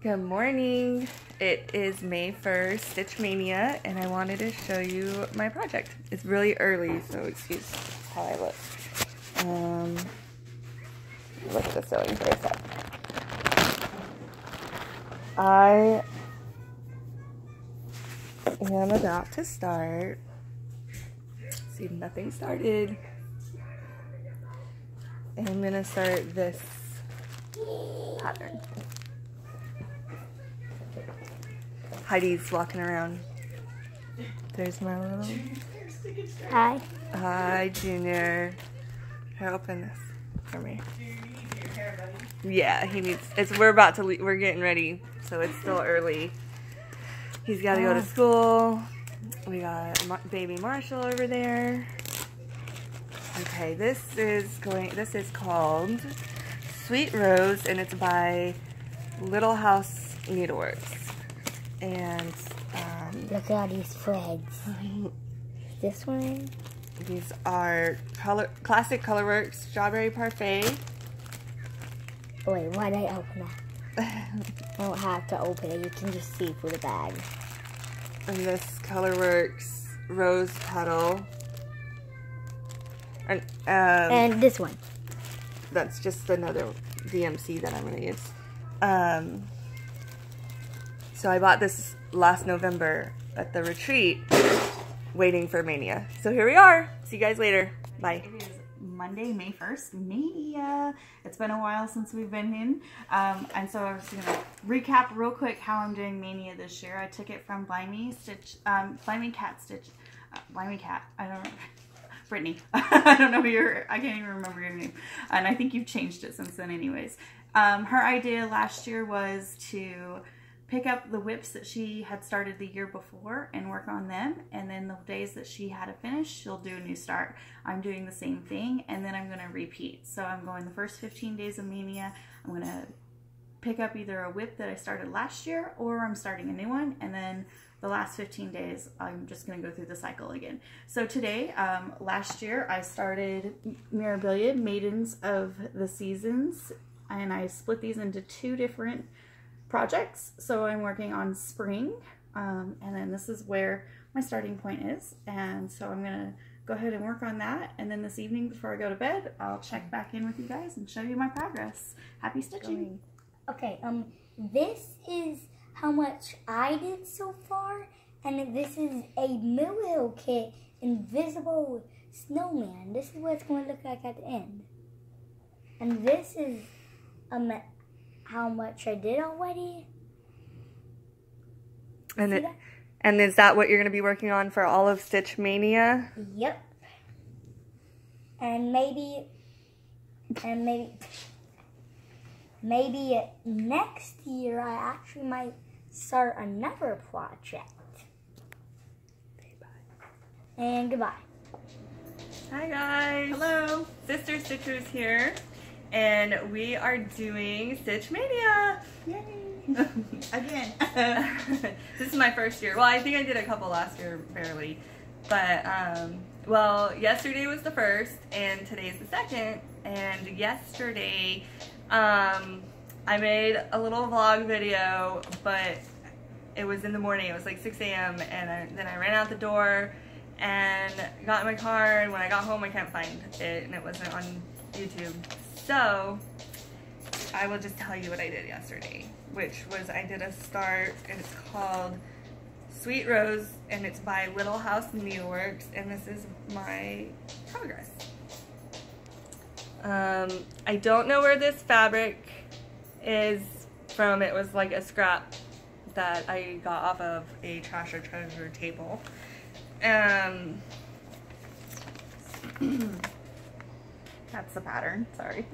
Good morning. It is May 1st, Stitch Mania, and I wanted to show you my project. It's really early, so excuse how I look. Look at the sewing for a sec. I am about to start. See, nothing started. And I'm gonna start this pattern. Heidi's walking around. There's my little... Hi. Hi, Junior. Here, open this for me. Do you need your hair, buddy? Yeah, he needs... We're about to leave. We're getting ready, so it's still early. He's got to go to school. We got baby Marshall over there. Okay, this is called Sweet Rose, and it's by Little House Needleworks. And look at all these threads. This one. These are classic Colorworks Strawberry Parfait. Oh, wait, why did I open that? I don't have to open it. You can just see through the bag. And this Colorworks Rose Petal. And this one. That's just another DMC that I'm going to use. So I bought this last November at the retreat, waiting for Mania. So here we are. See you guys later. Bye. It is Monday, May 1st, Mania. It's been a while since we've been in. And so I was going to recap real quick how I'm doing Mania this year. I took it from Blimey Cat, I don't know. Brittany. I don't know I can't even remember your name. And I think you've changed it since then anyways. Her idea last year was to pick up the whips that she had started the year before and work on them, and then the days that she had to finish, she'll do a new start. I'm doing the same thing, and then I'm going to repeat. So I'm going the first 15 days of Mania, I'm going to pick up either a whip that I started last year, or I'm starting a new one, and then the last 15 days I'm just going to go through the cycle again. So today, last year I started Mirabilia Maidens of the Seasons, and I split these into two different projects. So I'm working on spring, and then this is where my starting point is, and so I'm gonna go ahead and work on that, and then this evening before I go to bed I'll check back in with you guys and show you my progress. Happy stitching. Okay, this is how much I did so far, and this is a Mill kit invisible snowman. This is what it's going to look like at the end, and this is how much I did already. And is that what you're going to be working on for all of Stitch Mania? Yep. And maybe next year I actually might start another project. Say bye. And goodbye. Hi guys. Hello. Sister Stitcher's here. And we are doing Stitch Mania! Yay! Again. This is my first year. Well, I think I did a couple last year, barely. But, well, yesterday was the first, and today's the second. And yesterday, I made a little vlog video, but it was in the morning. It was like 6 a.m. And then I ran out the door and got in my car, and when I got home, I couldn't find it, and it wasn't on YouTube. So, I will just tell you what I did yesterday, which was I did a start, and it's called Sweet Rose, and it's by Little House Needleworks, and this is my progress. I don't know where this fabric is from. It was like a scrap that I got off of a Trash or Treasure table. That's the pattern. Sorry.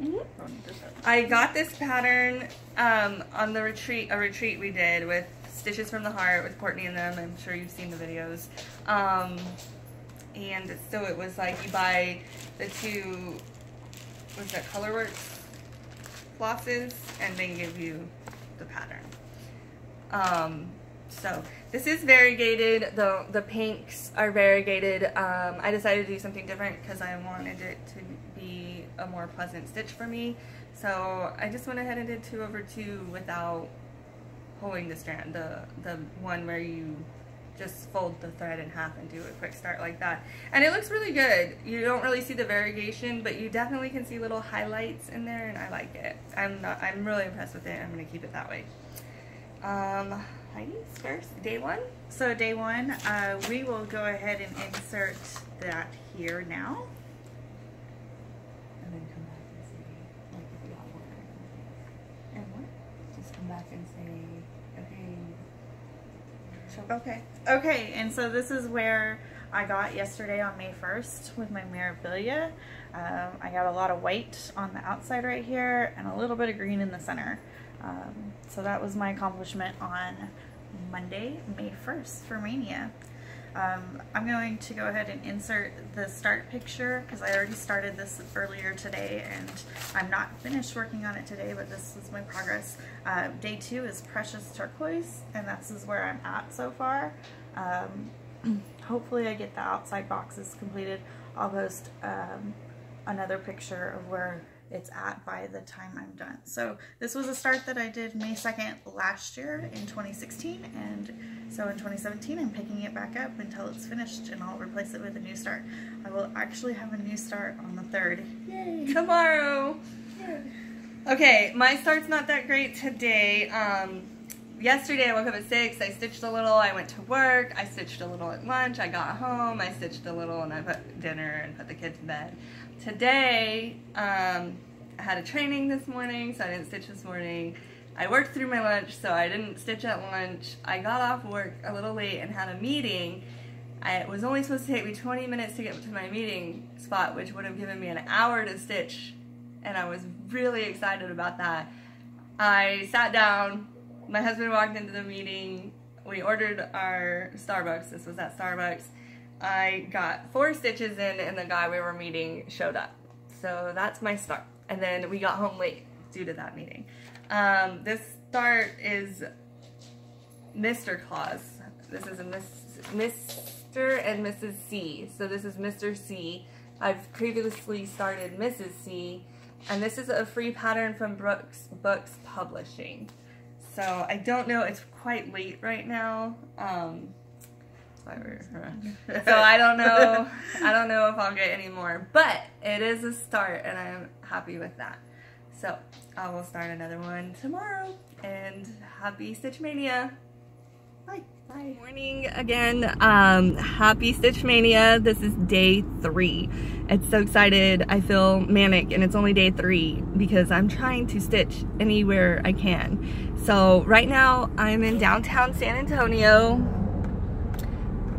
I got this pattern on the retreat, a retreat we did with Stitches from the Heart with Courtney and them. I'm sure you've seen the videos. And so it was like you buy the two, what's that, Colorworks flosses, and they give you the pattern. So this is variegated, the pinks are variegated. I decided to do something different because I wanted it to be a more pleasant stitch for me. So I just went ahead and did 2 over 2 without pulling the strand, the one where you just fold the thread in half and do a quick start like that. And it looks really good. You don't really see the variegation, but you definitely can see little highlights in there, and I like it. I'm really impressed with it. I'm gonna keep it that way. Heidi's first, day one. So day one, we will go ahead and insert that here now. And then come back and see, like, if you got more. And what? Just come back and say, okay. Okay, and so this is where I got yesterday on May 1st with my memorabilia. I got a lot of white on the outside right here and a little bit of green in the center. So that was my accomplishment on Monday, May 1st for Maynia. I'm going to go ahead and insert the start picture because I already started this earlier today and I'm not finished working on it today, but this is my progress. Day 2 is Precious Turquoise, and this is where I'm at so far. Hopefully I get the outside boxes completed. I'll post another picture of where it's at by the time I'm done. So this was a start that I did May 2nd last year in 2016, and so in 2017 I'm picking it back up until it's finished, and I'll replace it with a new start. I will actually have a new start on the 3rd. Yay. Tomorrow. Okay, my start's not that great today. Yesterday I woke up at 6, I stitched a little, I went to work, I stitched a little at lunch, I got home, I stitched a little, and I put dinner and put the kids to bed. Today, I had a training this morning, so I didn't stitch this morning. I worked through my lunch, so I didn't stitch at lunch. I got off work a little late and had a meeting. It was only supposed to take me 20 minutes to get to my meeting spot, which would have given me an hour to stitch, and I was really excited about that. I sat down, my husband walked into the meeting, we ordered our Starbucks, this was at Starbucks. I got 4 stitches in and the guy we were meeting showed up. So that's my start. And then we got home late due to that meeting. This start is Mr. Claus. This is a Mr. and Mrs. C. So this is Mr. C. I've previously started Mrs. C. And this is a free pattern from Brooks Books Publishing. So I don't know, it's quite late right now. So I don't know if I'll get any more, but it is a start and I'm happy with that. So I will start another one tomorrow, and happy Stitch Mania. Bye. Bye. Morning again. Happy Stitch Mania. This is day 3. It's so excited. I feel manic, and it's only day 3 because I'm trying to stitch anywhere I can. So right now I'm in downtown San Antonio,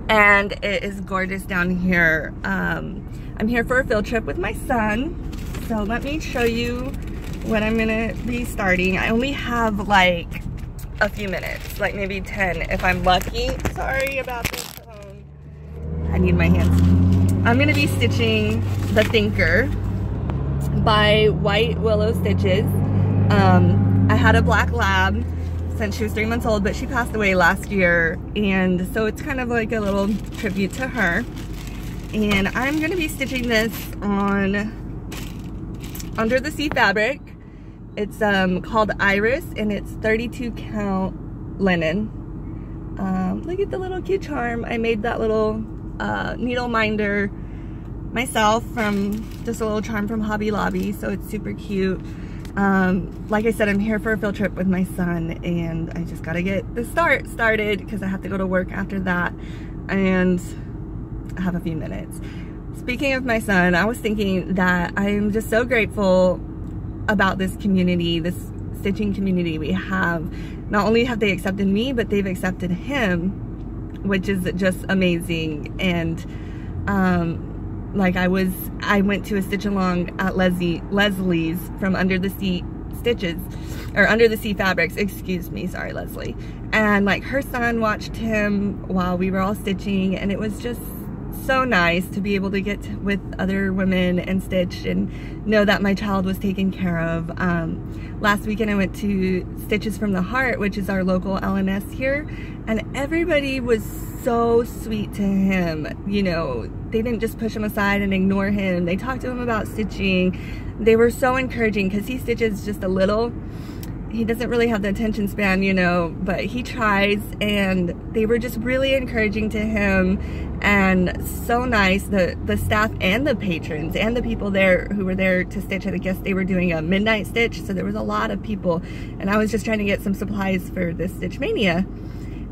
and it is gorgeous down here. I'm here for a field trip with my son. So let me show you when I'm gonna be starting. I only have like a few minutes, like maybe 10 if I'm lucky. Sorry about this phone. I need my hands. I'm gonna be stitching The Thinker by White Willow Stitches. I had a black lab since she was 3 months old, but she passed away last year, and so it's kind of like a little tribute to her. And I'm gonna be stitching this on Under the Sea fabric. It's called Iris, and it's 32 count linen. Look at the little cute charm. I made that little needle minder myself from just a little charm from Hobby Lobby, so it's super cute. Like I said, I'm here for a field trip with my son, and I just gotta get the start started because I have to go to work after that, and I have a few minutes. Speaking of my son, I was thinking that I'm just so grateful about this community, this stitching community we have. Not only have they accepted me, but they've accepted him, which is just amazing. And like I went to a stitch along at Leslie's from Under the Sea Stitches, or Under the Sea Fabrics, excuse me, sorry Leslie. And like her son watched him while we were all stitching, and it was just so nice to be able to get with other women and stitch and know that my child was taken care of. Last weekend I went to Stitches from the Heart, which is our local LNS here, and everybody was so sweet to him. You know, they didn't just push him aside and ignore him. They talked to him about stitching. They were so encouraging because he stitches just a little, he doesn't really have the attention span, you know, but he tries, and they were just really encouraging to him and so nice. The staff and the patrons and the people there who were there to stitch, I guess they were doing a midnight stitch, so there was a lot of people, and I was just trying to get some supplies for this Stitch Maynia,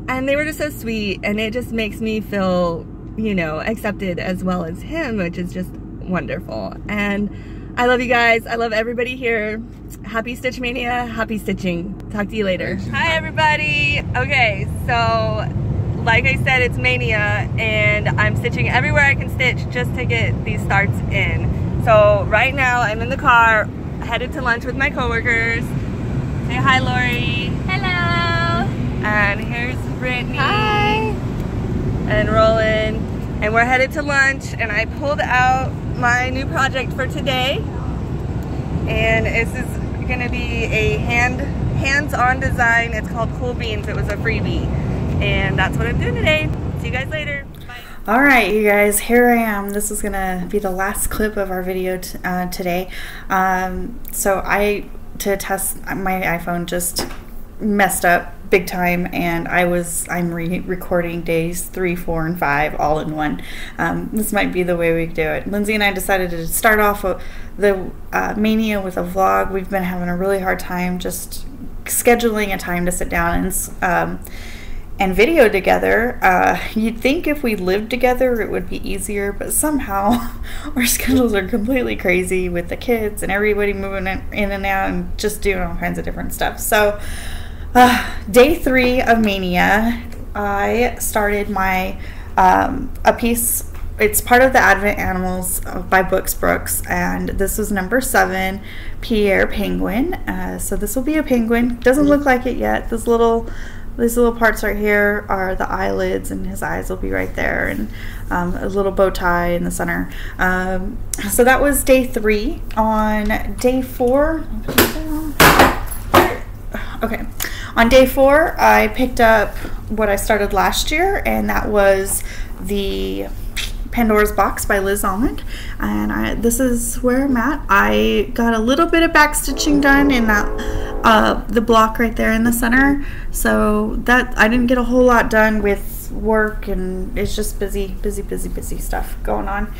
and they were just so sweet, and it just makes me feel, you know, accepted as well as him, which is just wonderful. And I love you guys. I love everybody here. Happy Stitch Maynia. Happy stitching. Talk to you later. Hi, everybody. Okay, so like I said, it's Mania, and I'm stitching everywhere I can stitch just to get these starts in. So right now, I'm in the car, headed to lunch with my coworkers. Say hi, Lori. Hello. And here's Brittany. Hi. And Roland. And we're headed to lunch, and I pulled out my new project for today, and this is gonna be a hands-on design. It's called Cool Beans. It was a freebie, and that's what I'm doing today. See you guys later. Bye. All right, you guys, here I am. This is gonna be the last clip of our video today. So to test my iPhone just messed up big time, and I'm recording days 3, 4, and 5 all in one. This might be the way we do it. Lindsay and I decided to start off the Mania with a vlog. We've been having a really hard time just scheduling a time to sit down and video together. You'd think if we lived together it would be easier, but somehow our schedules are completely crazy with the kids and everybody moving in and out and just doing all kinds of different stuff. So day 3 of Mania, I started my a piece. It's part of the Advent Animals by Brooks, and this was number 7, Pierre Penguin. So this will be a penguin. Doesn't look like it yet. These little parts right here are the eyelids, and his eyes will be right there, and a little bow tie in the center. So that was day 3. On day 4, okay. On day 4, I picked up what I started last year, and that was the Pandora's Box by Liz Almond, and this is where I'm at. I got a little bit of back stitching done in that the block right there in the center, so that I didn't get a whole lot done with work, and it's just busy stuff going on.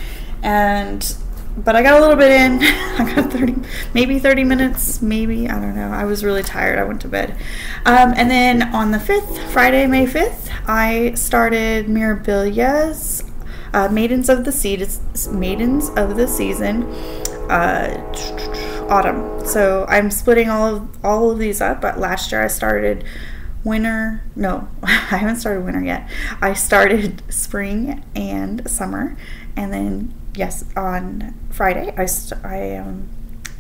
But I got a little bit in. I got 30 minutes, maybe, I don't know. I was really tired. I went to bed. And then on the 5th, Friday, May 5th, I started Mirabilia's Maidens of the Season Autumn. So I'm splitting all of these up, but last year I started winter. No, I haven't started winter yet. I started spring and summer, and then yes, on Friday I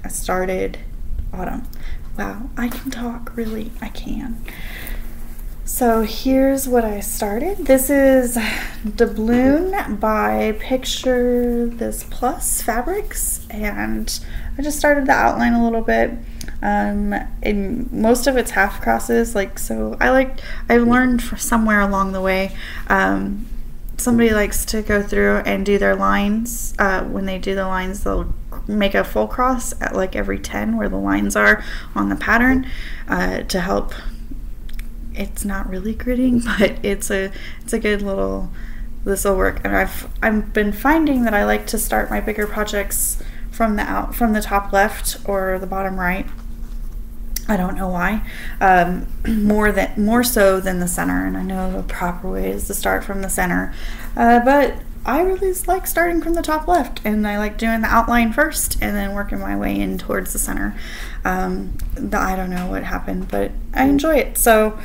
started autumn. Wow, I can talk, really, I can. So here's what I started. This is Doubloon by Picture This Plus Fabrics, and I just started the outline a little bit. And most of it's half crosses, so I learned somewhere along the way, somebody likes to go through and do their lines. When they do the lines, they'll make a full cross at every 10 where the lines are on the pattern, to help. It's not really gridding, but it's a good little, this will work. And I've been finding that I like to start my bigger projects from the top left or the bottom right. I don't know why, more so than the center, and I know the proper way is to start from the center, but I really like starting from the top left, and I like doing the outline first and then working my way in towards the center. I don't know what happened, but I enjoy it. So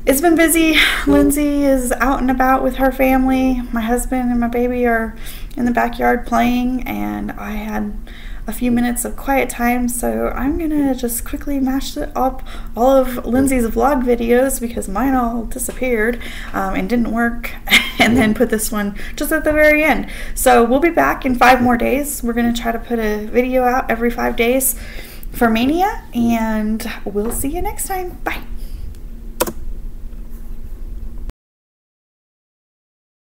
it's been busy. Lindsay is out and about with her family. My husband and my baby are in the backyard playing, and I had a few minutes of quiet time, so I'm gonna just quickly mash up all of Lindsay's vlog videos because mine all disappeared and didn't work, and then put this one just at the very end. So we'll be back in 5 more days. We're gonna try to put a video out every 5 days for Mania, and we'll see you next time. Bye.